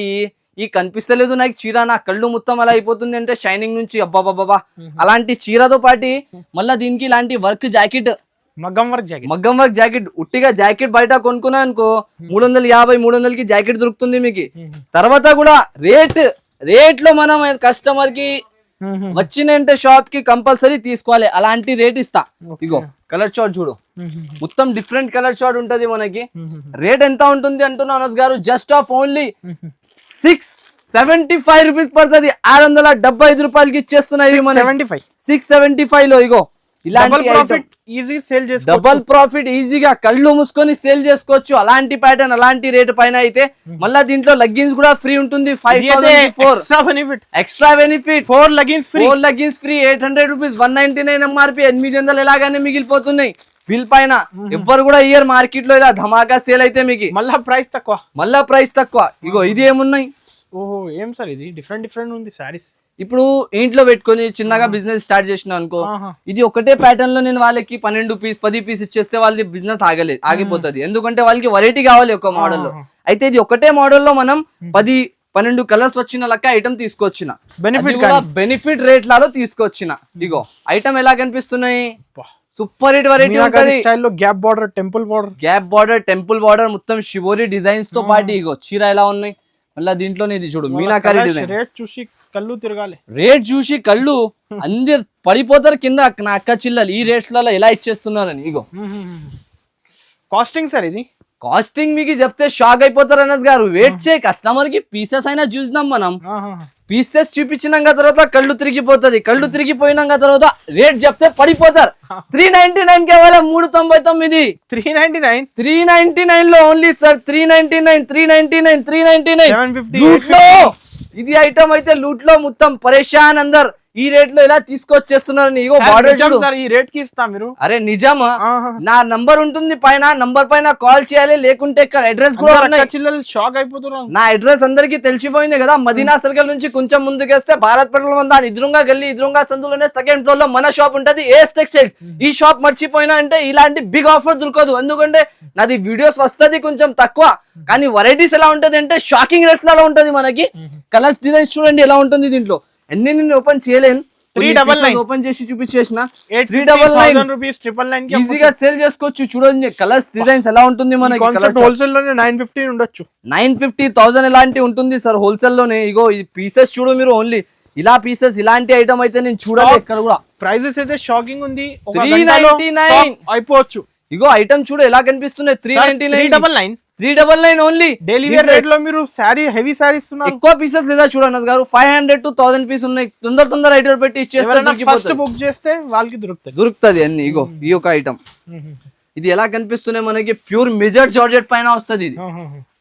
ఈ కనిపిస్తలేదు నాకు చీర. నా కళ్ళు మొత్తం అలా అయిపోతుంది అంటే షైనింగ్ నుంచి. అబ్బాబాబా అలాంటి చీరతో పాటు మళ్ళీ దీనికి ఇలాంటి వర్క్ జాకెట్, మగ్గం వర్క్ జాకెట్. ఉట్టిగా జాకెట్ బయట కొనుక్కున్నా అనుకో 350 300కి జాకెట్ దొరుకుతుంది మీకు. తర్వాత కూడా రేట్ లో మనం కస్టమర్ కి వచ్చినంటే షాప్ కి కంపల్సరీ తీసుకోవాలి. అలాంటి రేట్ ఇస్తా. ఇగో కలర్ చార్ట్ చూడు, మొత్తం డిఫరెంట్ కలర్ చార్ట్ ఉంటది మనకి. రేట్ ఎంత ఉంటుంది అంటున్నా అనస్ గారు? జస్ట్ ఆఫ్ ఓన్లీ 675 రూపీస్ పడుతుంది. 675 రూపాయలకి ఇచ్చేస్తున్నాయి. 675 లో ఇగో ఇలాంటి డబల్ ప్రాఫిట్ ఈజీగా కళ్ళు మూసుకొని సేల్ చేసుకోవచ్చు. అలాంటి ప్యాటర్న్, అలాంటి రేట్ పైన అయితే మళ్ళీ దీంట్లో లెగ్గిన్స్ కూడా ఫ్రీ ఉంటుంది. 5,000 extra benefit. 4 leggings free. 800 rupees, 199 MRP. 800 ఎలాగానే మిగిలిపోతున్నాయి బిల్ పైన. ఎవ్వరు కూడా ఇయర్ మార్కెట్ లో ఇలా ధమాకా సేల్ అయితే మీకు మళ్ళా ప్రైస్ తక్కువ. ఇగో ఇది ఏమున్నాయి? ఓహో ఏం సార్ ఇది? డిఫరెంట్ ఉంది సారీస్. ఇప్పుడు ఇంట్లో పెట్టుకొని చిన్నగా బిజినెస్ స్టార్ట్ చేసిన అనుకో, ఇది ఒకటే ప్యాటర్న్ లో నేను వాళ్ళకి 12 పీస్ 10 పీస్ ఇచ్చేస్తే వాళ్ళది బిజినెస్ ఆగిపోతుంది. ఎందుకంటే వాళ్ళకి వెరైటీ కావాలి ఒక మోడల్ లో. అయితే ఇది ఒకటే మోడల్ లో మనం 10-12 కలర్స్ వచ్చిన లెక్క ఐటమ్ తీసుకొచ్చిన. బెనిఫిట్ రేట్ లాలో తీసుకొచ్చిన. ఇగో ఐటమ్ ఎలా కనిపిస్తున్నాయి? సూపర్ హిట్ వెరైటీ ఉంటది. స్టైల్లో గ్యాప్ బార్డర్, టెంపుల్ బార్డర్ మొత్తం షివోరీ డిజైన్స్ తో పాటు ఇగో చీర ఎలా ఉన్నాయి. మళ్ళీ దీంట్లో ఇది చూడు, మీనాకారి డిజైన్. రేట్ చూసి కళ్ళు తిరగాలి. అందరు పడిపోతారు కింద. నా అక్క చిల్లలు ఈ రేట్స్ లలో ఎలా ఇచ్చేస్తున్నారని. ఇగో కాస్టింగ్ సార్ ఇది. కాస్టింగ్ మీకు చెప్తే షాక్ అయిపోతారు అనస్ గారు. వెయిట్ చేయి, కస్టమర్ కి పీసెస్ అయినా చూసినాం మనం. పీసెస్ చూపించినాక తర్వాత కళ్ళు తిరిగిపోతుంది. కళ్ళు తిరిగిపోయినాక తర్వాత రేట్ చెప్తే పడిపోతారు. 399 కేవలం 399. 399 లో ఓన్లీ సార్. 399. లూట్ లో ఇది ఐటమ్ అయితే లూట్ లో మొత్తం పరేషాన్ అందరు. ఈ రేట్ లో ఇలా తీసుకొచ్చేస్తున్నారు. ఇగో బార్డర్ చూడు సార్, ఈ రేట్ కి ఇస్తా మీరు. అరే నిజమా, నా నంబర్ ఉంటుంది పైన, నంబర్ పైన కాల్ చేయాలి, లేకుంటే ఇక్కడ అడ్రస్ కూడా ఉన్నాయి. షాక్ అయిపోతున్నారు. నా అడ్రస్ అందరికి తెలిసిపోయింది కదా, మదీనా సర్కిల్ నుంచి కొంచెం ముందుకేస్తే భారత్ పెట్రోల్ బంక్ దాని ఎదురుగా గల్లీ ఎదురుగా సందులోనే సెకండ్ ఫ్లోర్ లో మన షాప్ ఉంటది, ఏఎస్ టెక్స్టైల్స్. ఈ షాప్ మర్చిపోయినా అంటే ఇలాంటి బిగ్ ఆఫర్ దొరకదు. ఎందుకంటే నాది వీడియోస్ వస్తది కొంచెం తక్కువ, కానీ వెరైటీస్ ఎలా ఉంటది అంటే షాకింగ్ రేట్స్ లో ఉంటది. మనకి కలర్స్ డిజైన్స్ చూడండి ఎలా ఉంటుంది దీంట్లో. అన్ని నేను ఓపెన్ చేయలేను, 399 ఓపెన్ చేసి చూపించేసిన. 399 ఈజీగా సేల్ చేసుకోవచ్చు. చూడండి కలర్స్ డిజైన్స్ ఎలా ఉంటుంది. మనకి హోల్సేల్ లోనే 950 ఉండొచ్చు, 950,000 ఇలాంటి ఉంటుంది సార్ హోల్సేల్ లోనే. ఇగో ఈ పీసెస్ చూడు మీరు, ఓన్లీ ఇలా పీసెస్ ఇలాంటి ఐటమ్ అయితే నేను చూడాలి ఇక్కడ కూడా. ప్రైజెస్ అయితే షాకింగ్ ఉంది, 399 అయిపోవచ్చు. ఇగో ఐటమ్ చూడు ఎలా కనిపిస్తున్నాయి. 399 ఓన్లీ. డైలీ వేర్ రేట్ లో మీరు సారీ, హెవీ సారీస్ ఎక్కువ పీసెస్ లేదా చూడండి గారు, 500 to 1000 పీస్ ఉన్నాయి. తొందర ఐటమ్ పెట్టి ఇచ్చేస్తారు. ఫస్ట్ బుక్ చేస్తే వాళ్ళకి దొరుకుతుంది అన్ని. ఇగో ఈ ఒక ఐటమ్ ఇది ఎలా కనిపిస్తున్నాయి మనకి, ప్యూర్ మెజర్ జార్జెట్ పైన వస్తుంది. ఇది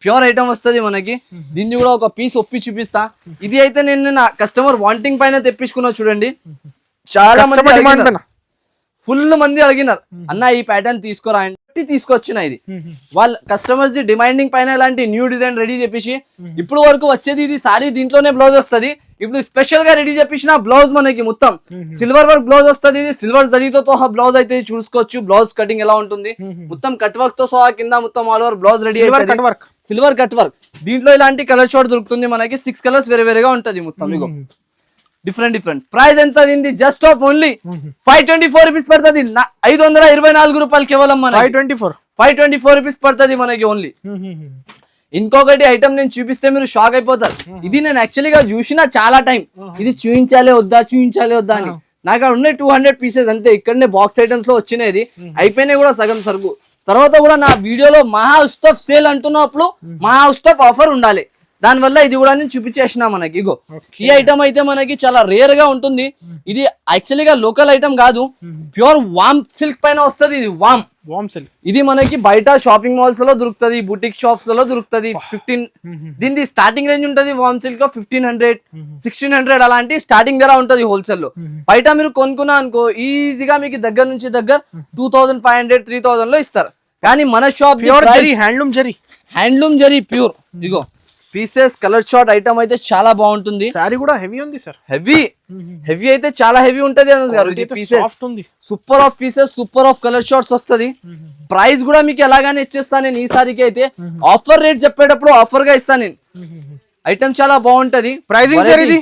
ప్యూర్ ఐటమ్ వస్తుంది మనకి. దీన్ని కూడా ఒక పీస్ ఒప్పి చూపిస్తా. ఇది అయితే నేను నా కస్టమర్ వాంటింగ్ పైన తెప్పించుకున్నా. చూడండి చాలా మంది ఫుల్ మంది అడిగినారు, అన్న ఈ ప్యాటర్న్ తీసుకోరా అంటే తీసుకొచ్చిన. ఇది వాళ్ళ కస్టమర్స్ డిమాండింగ్ పైన ఇలాంటి న్యూ డిజైన్ రెడీ చేపించి ఇప్పుడు వరకు వచ్చేది ఇది సారీ, దీంట్లోనే బ్లౌజ్ వస్తుంది. ఇప్పుడు స్పెషల్ గా రెడీ చేపించిన బ్లౌజ్ మనకి మొత్తం సిల్వర్ వర్క్ బ్లౌజ్ వస్తుంది. ఇది సిల్వర్ జరీతో సహా బ్లౌజ్ అయితే చూసుకోవచ్చు. బ్లౌజ్ కటింగ్ ఎలా ఉంటుంది, మొత్తం కట్ వర్క్ తో సహా కింద మొత్తం all over blouse ready. Silver cut work. దీంట్లో ఇలాంటి కలర్ షార్ట్ దొరుకుతుంది మనకి. 6 కలర్స్ వేరేగా ఉంటది మొత్తం. ఇగో డిఫరెంట్ ప్రైస్ ఎంత దీనిది, జస్ట్ ఆఫ్ ఓన్లీ 524 రూపీస్ పడుతుంది. 524 రూపాయలు కేవలం. 524 రూపీస్ పడుతుంది మనకి ఓన్లీ. ఇంకొకటి ఐటమ్ నేను చూపిస్తే మీరు షాక్ అయిపోతారు. ఇది నేను యాక్చువల్గా చూసిన చాలా టైం, ఇది చూపించాలే వద్దా అని. నాకు ఉన్నాయి 200 పీసెస్ అంతే. ఇక్కడనే బాక్స్ ఐటమ్స్ లో వచ్చినాయి, అయిపోయినాయి కూడా సగం సరుకు. తర్వాత కూడా నా వీడియోలో మహా ఉత్సవ్ సేల్ అంటున్నప్పుడు మహా ఉత్సవ్ ఆఫర్ ఉండాలి. దానివల్ల ఇది కూడా నేను చూపించేసిన మనకి. ఇగో ఈ ఐటమ్ అయితే మనకి చాలా రేర్ గా ఉంటుంది. ఇది యాక్చువల్గా లోకల్ ఐటమ్ కాదు, ప్యూర్ వామ్ సిల్క్ పైన వస్తుంది. ఇది వామ్ సిల్క్. ఇది మనకి బయట షాపింగ్ మాల్స్ లో దొరుకుతుంది, బుటిక్ షాప్స్ లో దొరుకుతుంది. 15 దీని స్టార్టింగ్ రేంజ్ ఉంటుంది. వామ్ సిల్క్ లో 1500, 1600 అలాంటి స్టార్టింగ్ ధర ఉంటుంది హోల్సేల్ లో. బయట మీరు కొనుక్కున్నా అనుకో ఈజీగా మీకు దగ్గర నుంచి 2500, 3000 లో ఇస్తారు. కానీ మన షాప్ హ్యాండ్లూమ్ జరీ ప్యూర్. ఇగో పీసెస్ కలర్ షార్ట్ ఐటమ్ అయితే చాలా బాగుంటుంది. సారీ కూడా హెవీ ఉంది సార్, హెవీ అయితే చాలా హెవీ ఉంటది గారు. Super of pieces, super of colour shorts వస్తుంది. ప్రైస్ కూడా మీకు ఎలాగానే ఇచ్చేస్తాను నేను. ఈ సారికి అయితే ఆఫర్ రేట్ చెప్పేటప్పుడు ఆఫర్ గా ఇస్తాను నేను. ఐటమ్ చాలా బాగుంటది. ప్రైజింగ్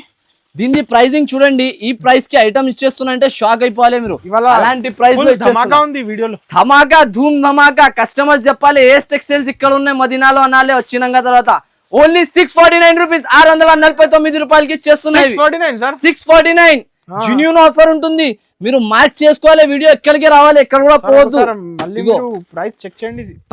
దీని ప్రైజింగ్ చూడండి, ఈ ప్రైస్ కి ఐటమ్ ఇచ్చేస్తున్నా అంటే షాక్ అయిపోవాలి మీరు. అలాంటి ప్రైస్ లో ధమాకా ధూమ్ ధమాకా. కస్టమర్స్ చెప్పాలి ఏఎస్ టెక్స్టైల్స్ ఇక్కడ ఉన్నాయి మదీనాలో అనాలి. వచ్చినాక తర్వాత ఓన్లీ 649 రూపీస్, 649 రూపాయలకి ఇచ్చేస్తున్నాయి. 649 జెన్యూన్ ఆఫర్ ఉంటుంది. మీరు మ్యాచ్ చేసుకోవాలి. వీడియో ఎక్కడికి రావాలి, ఎక్కడ కూడా పోవద్దు.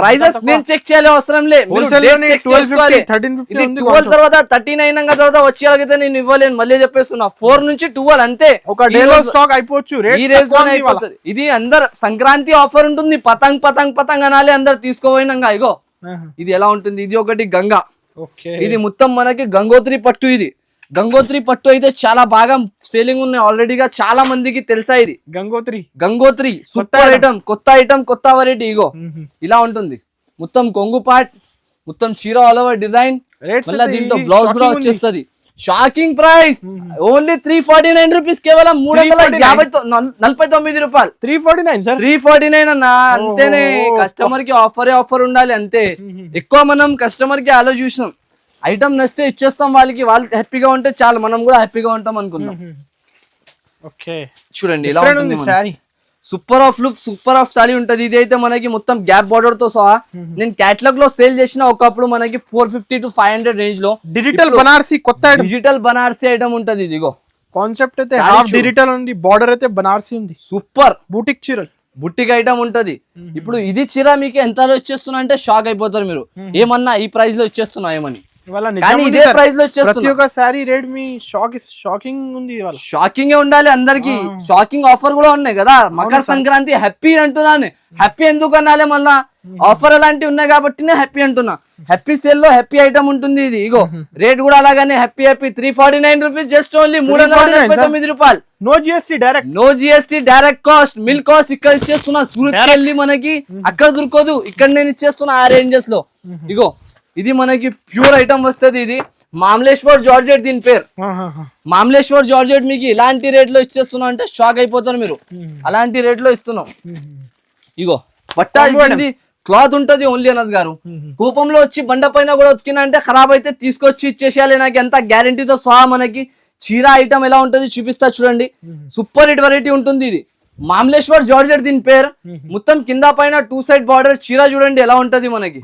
ప్రైజెస్ నేను చెక్ చేయాలి అవసరం లేదు. 12 తర్వాత 39 తర్వాత వచ్చేలాగైతే నేను ఇవ్వలేను. మళ్ళీ చెప్పేస్తున్నా 4 నుంచి 12 అంతే. ఒక డే లో స్టాక్ అయిపోవచ్చు. ఇది అందరు సంక్రాంతి ఆఫర్ ఉంటుంది. పతంగ్ అనాలి అందరు తీసుకోపోయినాక. ఇగో ఇది ఎలా ఉంటుంది. ఇది ఒకటి గంగా. ఇది మొత్తం మనకి గంగోత్రి పట్టు. ఇది గంగోత్రి పట్టు అయితే చాలా బాగా సేలింగ్ ఉన్నాయి ఆల్రెడీగా, చాలా మందికి తెలుసా. ఇది గంగోత్రి సూపర్ ఐటమ్, కొత్త వెరైటీ. ఇగో ఇలా ఉంటుంది మొత్తం కొంగు పాట్, మొత్తం చీర ఆల్ ఓవర్ డిజైన్. మళ్ళీ దీంతో బ్లౌజ్ కూడా వచ్చేస్తుంది. షాకింగ్ ప్రైస్ ఓన్లీ 349 రూపీస్, కేవలం 349 రూపాయలు. 349 అన్న, అంతేనే. కస్టమర్ కి ఆఫర్ ఉండాలి అంతే. ఎక్కువ మనం కస్టమర్ కి ఆలోచిస్తాం. ఐటమ్ నచ్చితే ఇచ్చేస్తాం వాళ్ళకి, వాళ్ళు హ్యాపీగా ఉంటే చాలు, మనం కూడా హ్యాపీగా ఉంటాం అనుకుందాం. చూడండి ఇలా ఉంటుంది sorry. Super of look, super of sorry ఉంటది. ఇది అయితే మనకి మొత్తం గ్యాప్ బార్డర్ తో సహా నేను క్యాటలాగ్ లో సేల్ చేసిన. ఒకప్పుడు మనకి 450 to 500 రేంజ్ లో డిజిటల్ బనారసి, కొత్త డిజిటల్ బనారసి ఐటమ్ ఉంటది. ఇదిగో కాన్సెప్ట్ అయితే హాఫ్ డిజిటల్ ఉంది, బార్డర్ అయితే బనారసి ఉంది. సూపర్ బూటిక్ చీరలు, బుట్టిక్ ఐటమ్ ఉంటది. ఇప్పుడు ఇది చీర మీకు ఎంత ఇచ్చేస్తున్నా అంటే షాక్ అయిపోతారు మీరు. ఏమన్నా ఈ ప్రైస్ లో ఇచ్చేస్తున్నా ఏమని, కానీ ఇదే ప్రైస్ లో షాకింగ్ ఉండాలి అందరికి. షాకింగ్ ఆఫర్ కూడా ఉన్నాయి కదా. మకర సంక్రాంతి హ్యాపీ అంటున్నాను. హ్యాపీ ఎందుకు అనాలి మళ్ళా, ఆఫర్ అలాంటివి ఉన్నాయి కాబట్టి నేను హ్యాపీ అంటున్నా. హ్యాపీ సేల్ లో హ్యాపీ ఐటమ్ ఉంటుంది ఇది. ఇగో రేట్ కూడా అలాగానే హ్యాపీ 349 రూపీస్, జస్ట్ ఓన్లీ 349 రూపాయలు. No GST direct, no GST direct cost. Mill cost ఇక్కడ ఇచ్చేస్తున్నా. సూరత్ వెళ్ళి మనకి అక్కడ దొరకదు, ఇక్కడ నేను ఇచ్చేస్తున్నా ఆ రేంజెస్ లో. ఇగో ఇది మనకి ప్యూర్ ఐటమ్ వస్తుంది. ఇది మామలేశ్వర్ జార్జెట్ దీని పేరు. మామలేశ్వర్ జార్జెట్ మీకు ఇలాంటి రేట్ లో ఇచ్చేస్తున్నా అంటే షాక్ అయిపోతారు మీరు. అలాంటి రేట్ లో ఇస్తున్నాం. ఇగో బట్ట క్లాత్ ఉంటది ఓన్లీ అనస్ గారు. కూపంలో వచ్చి బండ పైన కూడా ఉతికినా అంటే ఖరాబ్ అయితే తీసుకొచ్చి ఇచ్చేసేయాలి నాకు, ఎంత గ్యారంటీతో సహా. మనకి చీర ఐటమ్ ఎలా ఉంటది చూపిస్తా చూడండి. సూపర్ హిట్ వెరైటీ ఉంటుంది ఇది. మామలేశ్వర్ జార్జెట్ దీని పేరు. మొత్తం కింద పైన 2 సైడ్ బార్డర్. చీర చూడండి ఎలా ఉంటది మనకి,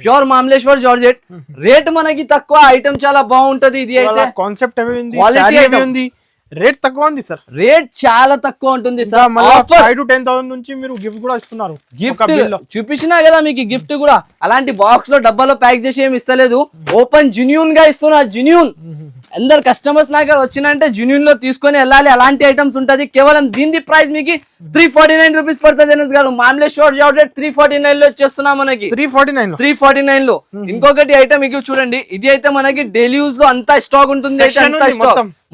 ప్యూర్ మామలేశ్వర్ జార్జెట్. రేట్ మనకి తక్కువ, ఐటమ్ చాలా బాగుంటది. ఇది అయితే కాన్సెప్ట్ క్వాలిటీ ఉంది, రేట్ తక్కువ ఉంది సార్. రేట్ చాలా తక్కువ ఉంటుంది సార్. 5 to 10,000 నుంచి మీరు గిఫ్ట్ కూడా ఇస్తున్నారు. గిఫ్ట్ చూపించినా కదా మీకు, గిఫ్ట్ కూడా అలాంటి బాక్స్ లో డబ్బాలో ప్యాక్ చేసి ఏమి ఇస్తలేదు. ఓపెన్ జెన్యూన్ గా ఇస్తున్నా. జెన్యూన్ అందరు కస్టమర్స్ నా వచ్చినంటే జెన్యూన్ లో తీసుకొని వెళ్ళాలి. అలాంటి ఐటమ్స్ ఉంటది. కేవలం దీని ప్రైస్ మీకు 349 రూపీస్ పడుతుంది అనస్ గారు. మామలేశ్వర్ జార్జెట్ 349 లో వచ్చేస్తున్నా మనకి. 349 లో. ఇంకొకటి ఐటమ్ మీకు చూడండి. ఇది అయితే మనకి డైలీ యూజ్ లో అంతా స్టాక్ ఉంటుంది.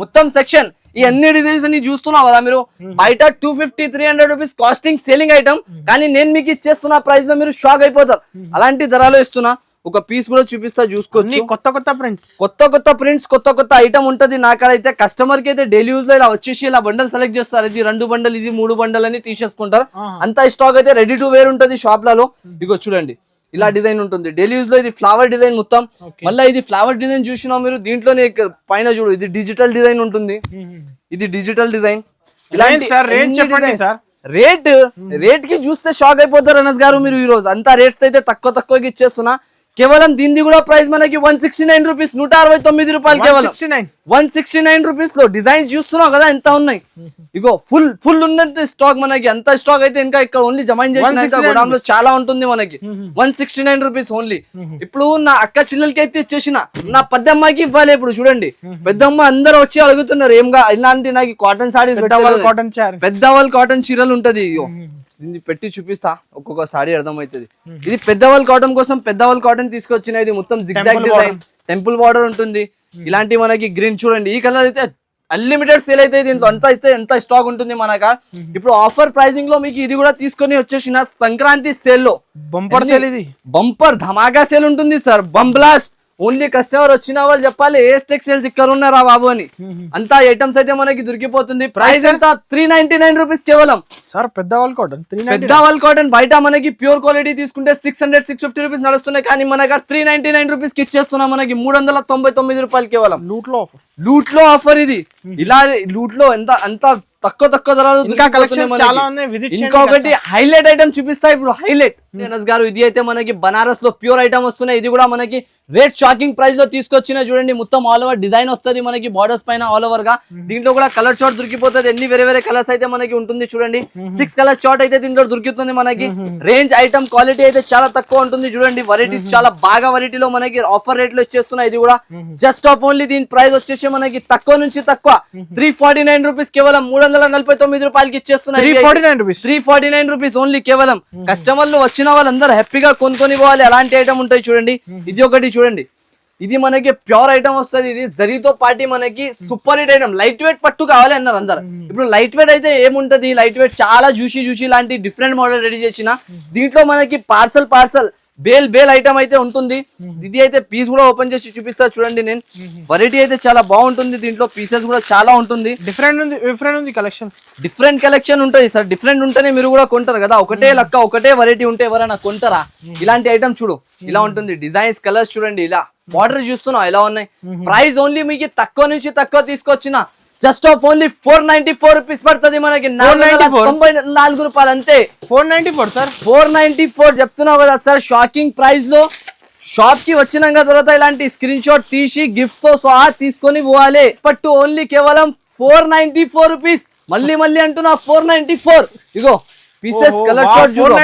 మొత్తం సెక్షన్. ఈ అన్ని డిజైన్స్ ని చూస్తున్నావు కదా మీరు. బయట 250-300 రూపీస్ కాస్టింగ్ సేలింగ్ ఐటమ్, కానీ నేను మీకు ఇచ్చేస్తున్న ప్రైస్ లో మీరు షాక్ అయిపోతారు. అలాంటి ధరలో ఇస్తున్నా. ఒక పీస్ కూడా చూపిస్తా చూసుకోవచ్చు. కొత్త ప్రింట్స్ కొత్త ఐటమ్ ఉంటది. నాకైతే కస్టమర్ కి అయితే డైలీ యూజ్ లో ఇలా వచ్చేసి ఇలా బండల్ సెలెక్ట్ చేస్తారు. ఇది 2 బండల్, ఇది 3 బండల్ అని తీసేసుకుంటారు. అంతా స్టాక్ అయితే రెడీ టు వేర్ ఉంటది షాప్ లలో. ఇగో చూడండి ఇలా డిజైన్ ఉంటుంది. డైలీ యూజ్ లో ఇది ఫ్లవర్ డిజైన్ మొత్తం. మళ్ళీ ఇది ఫ్లవర్ డిజైన్ చూసినా మీరు. దీంట్లోనే పైన చూడు ఇది డిజిటల్ డిజైన్ ఉంటుంది. ఇది డిజిటల్ డిజైన్. రేట్ కి చూస్తే షాక్ అయిపోతారు అనస్ గారు మీరు. ఈ రోజు అంతా రేట్స్ అయితే తక్కువకి ఇచ్చేస్తున్నా. కేవలం దీన్ని కూడా ప్రైస్ మనకి 169 రూపీస్, 169 రూపాయలు. కేవలం 169 రూపీస్ లో డిజైన్స్ చూస్తున్నావు కదా ఎంత ఉన్నాయి. ఇగో ఫుల్ ఉన్నట్టు స్టాక్ మనకి. అంత స్టాక్ అయితే ఇంకా ఇక్కడ ఓన్లీ జమైన్ చేసిన గోడౌన్ లో చాలా ఉంటుంది మనకి. 169 రూపీస్ ఓన్లీ. ఇప్పుడు నా అక్క చిల్లలకి అయితే ఇచ్చేసిన, నా పెద్దమ్మకి ఇవ్వాలి. ఇప్పుడు చూడండి పెద్దమ్మ అందరూ వచ్చి అడుగుతున్నారు ఏంగా ఇలాంటి నాకు కాటన్ సారీస్, పెద్దవాళ్ళు కాటన్ చీరలు ఉంటది. ఇగో దీన్ని పెట్టి చూపిస్తా, ఒక్కొక్క సారీ అర్థమవుతుంది. ఇది పెద్దవాళ్ళ కాటన్ కోసం పెద్దవాళ్ళ కాటన్ తీసుకొచ్చిన. ఇది మొత్తం జిగ్జాగ్ డిజైన్, టెంపుల్ బార్డర్ ఉంటుంది. ఇలాంటి మనకి గ్రీన్ చూడండి. ఈ కలర్ అయితే అన్లిమిటెడ్ సేల్ అయితే దీంట్లో. అంత అయితే ఎంత స్టాక్ ఉంటుంది మనక. ఇప్పుడు ఆఫర్ ప్రైజింగ్ లో మీకు ఇది కూడా తీసుకొని వచ్చేసిన సంక్రాంతి సేల్ లో బంపర్ సేల్. ఇది బంపర్ ధమాకా సేల్ ఉంటుంది సార్. బంబ్లాస్ట్. ఓన్లీ కస్టమర్ వచ్చిన వాళ్ళు చెప్పాలి ఏఎస్ టెక్స్టైల్స్ ఇక్కడ ఉన్నారా బాబు అని. అంతా ఐటమ్స్ అయితే మనకి దొరికిపోతుంది. ప్రైస్ ఎంత 399 రూపీస్ కేవలం సార్. పెద్దవాళ్ళ కాటన్ బయట మనకి ప్యూర్ క్వాలిటీ తీసుకుంటే 600-650 రూపీస్ నడుస్తున్నాయి, కానీ మనకి 399 రూపీస్ కి ఇచ్చేస్తున్నా. మనకి 399 రూపాయలు కేవలం. లూట్ లో ఆఫర్ ఇది. ఇలా లూట్ లో అంత తక్కువ ధరలు. ఇంకా కలెక్షన్ చాలా ఉన్నాయి. ఇంకొకటి హైలైట్ ఐటమ్ చూపిస్తా ఇప్పుడు. హైలైట్ అనస్ గారు ఇది అయితే మనకి బనారస్ లో ప్యూర్ ఐటమ్ వస్తున్నాయి. ఇది కూడా మనకి రేట్ షాకింగ్ ప్రైస్ లో తీసుకొచ్చిన. చూడండి మొత్తం ఆల్ ఓవర్ డిజైన్ వస్తుంది మనకి, బార్డర్స్ పైన ఆల్ ఓవర్ గా. దీంట్లో కూడా కలర్ షార్ట్ దొరికిపోతుంది. ఎన్ని వేరే కలర్స్ అయితే మనకి ఉంటుంది. చూడండి 6 కలర్ షార్ట్ అయితే దీంట్లో దొరుకుతుంది మనకి. రేంజ్ ఐటమ్ క్వాలిటీ అయితే చాలా తక్కువ ఉంటుంది. చూడండి వెరైటీ చాలా బాగా వెరైటీలో మనకి ఆఫర్ రేట్ లో ఇచ్చేస్తున్నాయి. ఇది కూడా జస్ట్ ఆఫ్ ఓన్లీ దీని ప్రైస్ వచ్చేసి మనకి తక్కువ నుంచి తక్కువ 349 రూపీస్ కేవలం 349 రూపాయలకి ఇచ్చేస్తున్నాయి. 349 రూపీస్ ఓన్లీ కేవలం. కస్టమర్లు వచ్చిన వాళ్ళందరూ హ్యాపీగా కొనుక్కొని పోవాలి. అలాంటి ఐటమ్ ఉంటాయి చూడండి. ఇది ఒకటి చూడండి. ఇది మనకి ప్యూర్ ఐటమ్ వస్తుంది. ఇది జరీతో పాటి మనకి super hit item. Light weight పట్టు కావాలి అన్నారు అందరు. ఇప్పుడు లైట్ వెయిట్ అయితే ఏముంటది, లైట్ వెయిట్ చాలా జ్యూసీ లాంటి డిఫరెంట్ మోడల్ రెడీ చేసిన. దీంట్లో మనకి పార్సల్ బేల్ ఐటమ్ అయితే ఉంటుంది. ఇది అయితే పీస్ కూడా ఓపెన్ చేసి చూపిస్తా చూడండి. నేను వెరైటీ అయితే చాలా బాగుంటుంది. దీంట్లో పీసెస్ కూడా చాలా ఉంటుంది. డిఫరెంట్ కలెక్షన్ ఉంటుంది సార్. డిఫరెంట్ ఉంటేనే మీరు కూడా కొంటారు కదా. ఒకటే లక్క ఒకటే వెరైటీ ఉంటే ఎవరైనా కొంటారా? ఇలాంటి ఐటమ్ చూడు ఇలా ఉంటుంది. డిజైన్స్ కలర్స్ చూడండి. ఇలా బార్డర్ చూస్తున్నావు ఎలా ఉన్నాయి. ప్రైస్ ఓన్లీ మీకు తక్కువ నుంచి తక్కువ తీసుకొచ్చిన జస్ట్ ఆఫ్ ఓన్లీ 494 రూపీస్ పడుతుంది మనకి. 494 రూపాయలు అంతే. 494 సార్. 494 చెప్తున్నావు కదా సార్. షాకింగ్ ప్రైస్ లో షాప్ కి వచ్చినాక తర్వాత ఇలాంటి స్క్రీన్ షాట్ తీసి గిఫ్ట్ తో సహా తీసుకొని పోవాలి. పట్టు ఓన్లీ కేవలం 494 రూపీస్. మళ్ళీ అంటున్నా 494. ఇగో పీసెస్ కలర్ షాట్ చూడు.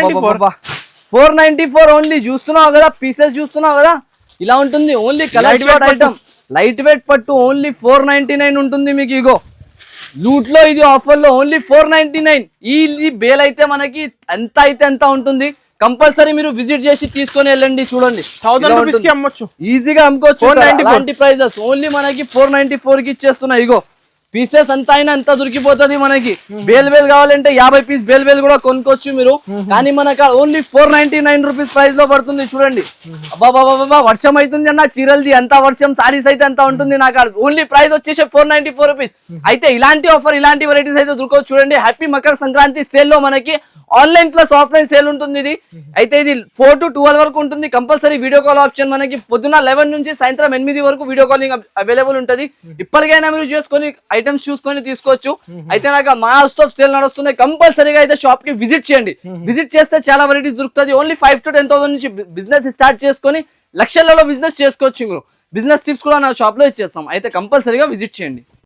494 ఓన్లీ. చూస్తున్నావు కదా పీసెస్ చూస్తున్నావు కదా ఇలా ఉంటుంది. Only colour shot item light weight పట్టు ఓన్లీ 499 ఉంటుంది మీకు. ఇగో లూట్ లో ఇది ఆఫర్ లో ఓన్లీ 499. ఈ బేల్ అయితే మనకి ఎంత అయితే ఎంత ఉంటుంది. కంపల్సరీ మీరు విజిట్ చేసి తీసుకొని వెళ్ళండి. చూడండి 1000 రూపీస్ కి అమ్మొచ్చు, ఈజీగా అమ్ముకోవచ్చు. 494. అలాంటి ప్రైజెస్ ఓన్లీ మనకి 494 కి ఇచ్చేస్తున్నాయి. ఇగో పీసెస్ అంతా అయినా అంతా దొరికిపోతుంది మనకి. బేల్ కావాలంటే 50 పీస్ బేల్ కూడా కొనుక్కోవచ్చు మీరు. కానీ మనకు ఓన్లీ 499 రూపీస్ ప్రైస్ లో పడుతుంది. చూడండి అబ్బాబాబా వర్షం అవుతుంది అన్న, చీరలది అంత వర్షం, సారీస్ అయితే అంత ఉంటుంది. నాకు ఓన్లీ ప్రైస్ వచ్చేసి 494 రూపీస్. అయితే ఇలాంటి ఆఫర్ ఇలాంటి వెరైటీస్ అయితే దొరకవచ్చు. చూడండి హ్యాపీ మకర సంక్రాంతి సేల్ లో మనకి ఆన్లైన్ ప్లస్ ఆఫ్లైన్ సేల్ ఉంటుంది. ఇది అయితే ఇది 4 to 12 వరకు ఉంటుంది. కంపల్సరీ వీడియో కాల్ ఆప్షన్ మనకి పొద్దున 11 నుంచి సాయంత్రం 8 వరకు వీడియో కాలింగ్ అవైలబుల్ ఉంటుంది. ఇప్పటికైనా మీరు చేసుకొని ఐటమ్స్ చూసుకొని తీసుకోవచ్చు. అయితే నాకు మా హౌస్ ఆఫ్ సేల్ నడుస్తుంది. కంపల్సరీగా అయితే షాప్ కి విజిట్ చేయండి. విజిట్ చేస్తే చాలా వెరైటీస్ దొరుకుతుంది. ఓన్లీ 5 to 10,000 నుంచి బిజినెస్ స్టార్ట్ చేసుకొని లక్షలలో బిజినెస్ చేసుకోవచ్చు. మీరు బిజినెస్ టిప్స్ కూడా నా షాప్ లో ఇచ్చేస్తాం. అయితే కంపల్సరీగా విజిట్ చేయండి.